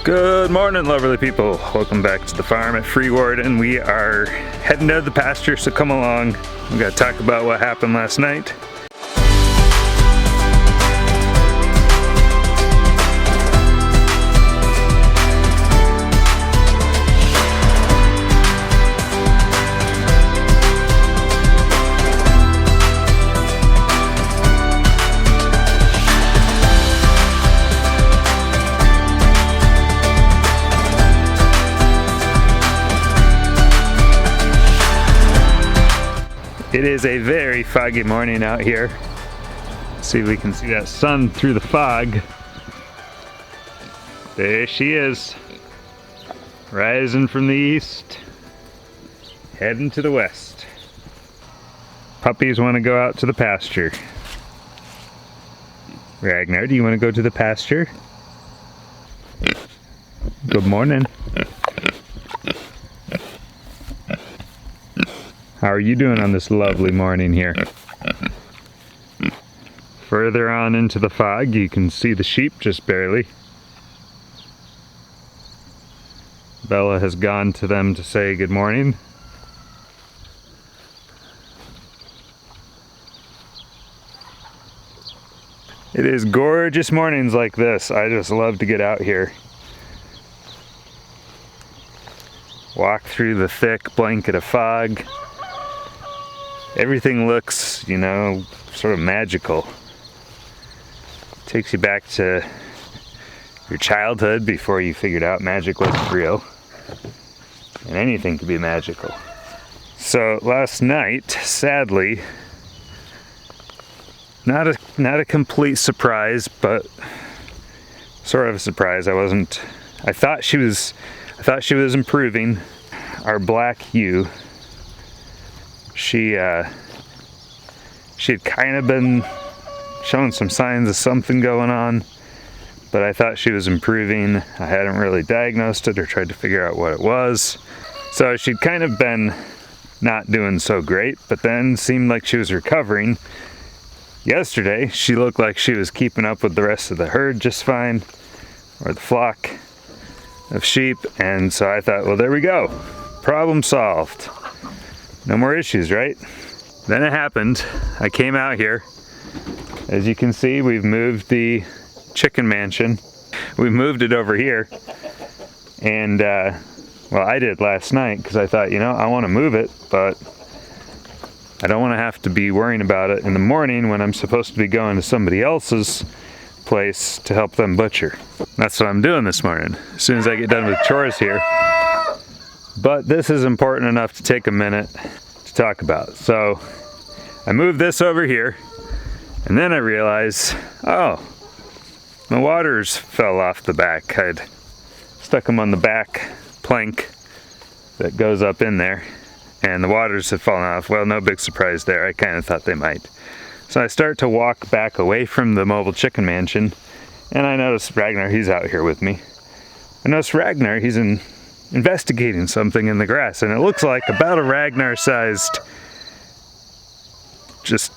Good morning, lovely people. Welcome back to the farm at Freewarden. We are heading to the pasture, so come along. We gotta talk about what happened last night. It is a very foggy morning out here. See if we can see that sun through the fog. There she is, rising from the east, heading to the west. Puppies want to go out to the pasture. Ragnar, do you want to go to the pasture? Good morning. How are you doing on this lovely morning here? Further on into the fog, you can see the sheep just barely. Bella has gone to them to say good morning. It is gorgeous mornings like this. I just love to get out here. Walk through the thick blanket of fog. Everything looks, you know, sort of magical. Takes you back to your childhood before you figured out magic wasn't real. And anything could be magical. So last night, sadly, not a complete surprise, but sort of a surprise. I thought she was improving. Our black ewe, she had kind of been showing some signs of something going on, but I thought she was improving. I hadn't really diagnosed it or tried to figure out what it was. So she'd kind of been not doing so great, but then seemed like she was recovering. Yesterday, she looked like she was keeping up with the rest of the herd just fine, or the flock of sheep, and so I thought, well, there we go. Problem solved. No more issues, right? Then it happened. I came out here. As you can see, we've moved the chicken mansion. We moved it over here. And, well, I did last night because I thought, you know, I want to move it, but I don't want to have to be worrying about it in the morning when I'm supposed to be going to somebody else's place to help them butcher. That's what I'm doing this morning, as soon as I get done with chores here. But this is important enough to take a minute to talk about. So I moved this over here, and then I realized, oh, my waters fell off the back. I'd stuck them on the back plank that goes up in there, and the waters had fallen off. Well, no big surprise there. I kind of thought they might. So I start to walk back away from the mobile chicken mansion, and I notice Ragnar, he's out here with me. I notice Ragnar, he's investigating something in the grass, and it looks like about a Ragnar-sized just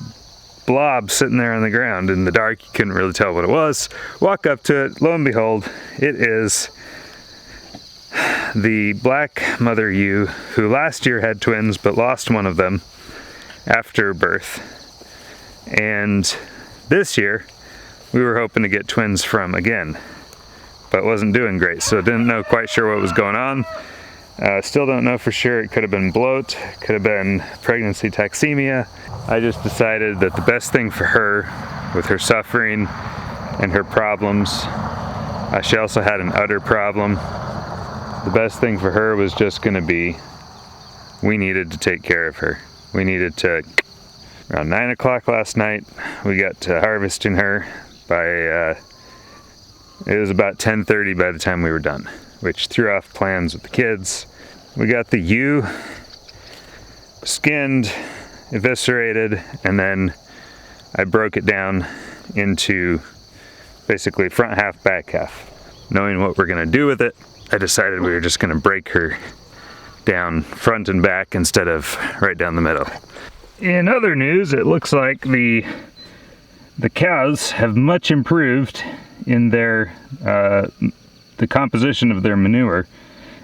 blob sitting there on the ground. In the dark, you couldn't really tell what it was. Walk up to it, lo and behold, it is the black mother ewe who last year had twins but lost one of them after birth. And this year, we were hoping to get twins from again, but wasn't doing great, so didn't know quite sure what was going on. Still don't know for sure. It could have been bloat, could have been pregnancy toxemia. I just decided that the best thing for her, with her suffering and her problems, she also had an udder problem. The best thing for her was just going to be, we needed to take care of her. We needed to, around 9 o'clock last night, we got to harvesting her by, it was about 10:30 by the time we were done, which threw off plans with the kids. We got the ewe skinned, eviscerated, and then I broke it down into basically front half, back half. Knowing what we're gonna do with it, I decided we were just gonna break her down front and back instead of right down the middle. In other news, it looks like the cows have much improved in their the composition of their manure.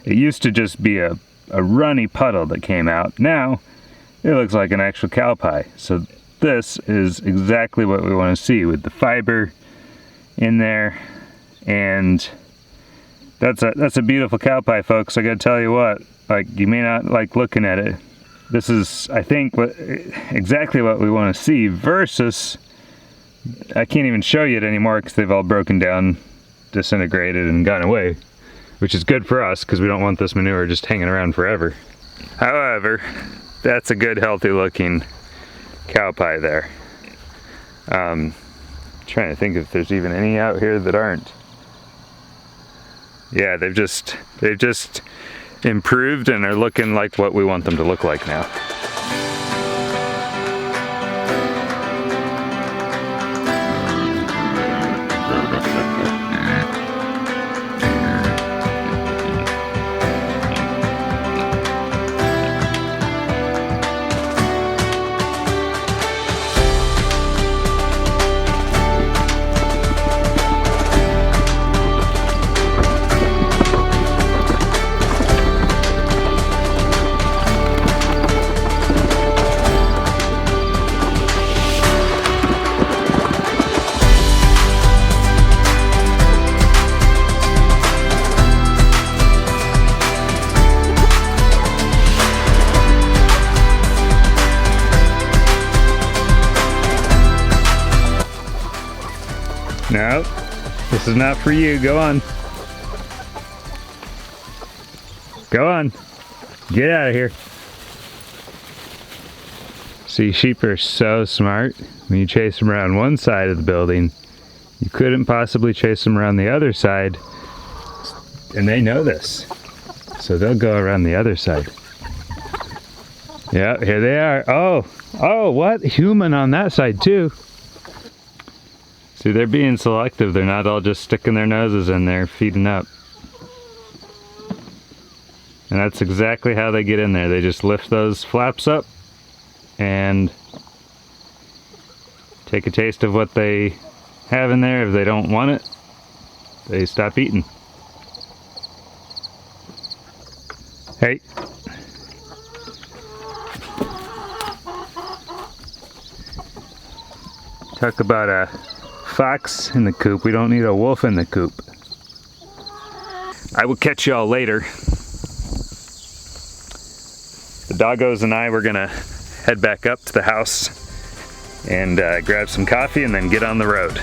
It used to just be a runny puddle that came out. Now it looks like an actual cow pie. So this is exactly what we want to see, with the fiber in there. And that's a beautiful cow pie, folks. I gotta tell you what, like, you may not like looking at it. This is, I think, exactly what we want to see, versus, I can't even show you it anymore because they've all broken down, disintegrated, and gone away, which is good for us because we don't want this manure just hanging around forever. However, that's a good, healthy looking cow pie there. Trying to think if there's even any out here that aren't. Yeah, they've just improved and are looking like what we want them to look like now. No, this is not for you. Go on. Go on. Get out of here. See, sheep are so smart. When you chase them around one side of the building, you couldn't possibly chase them around the other side. And they know this. So they'll go around the other side. Yeah, here they are. Oh, what? Human on that side too. See, they're being selective. They're not all just sticking their noses in there, feeding up. And that's exactly how they get in there. They just lift those flaps up and take a taste of what they have in there. If they don't want it, they stop eating. Hey. Talk about a fox in the coop. We don't need a wolf in the coop. I will catch y'all later. The doggos and I were gonna head back up to the house and grab some coffee and then get on the road.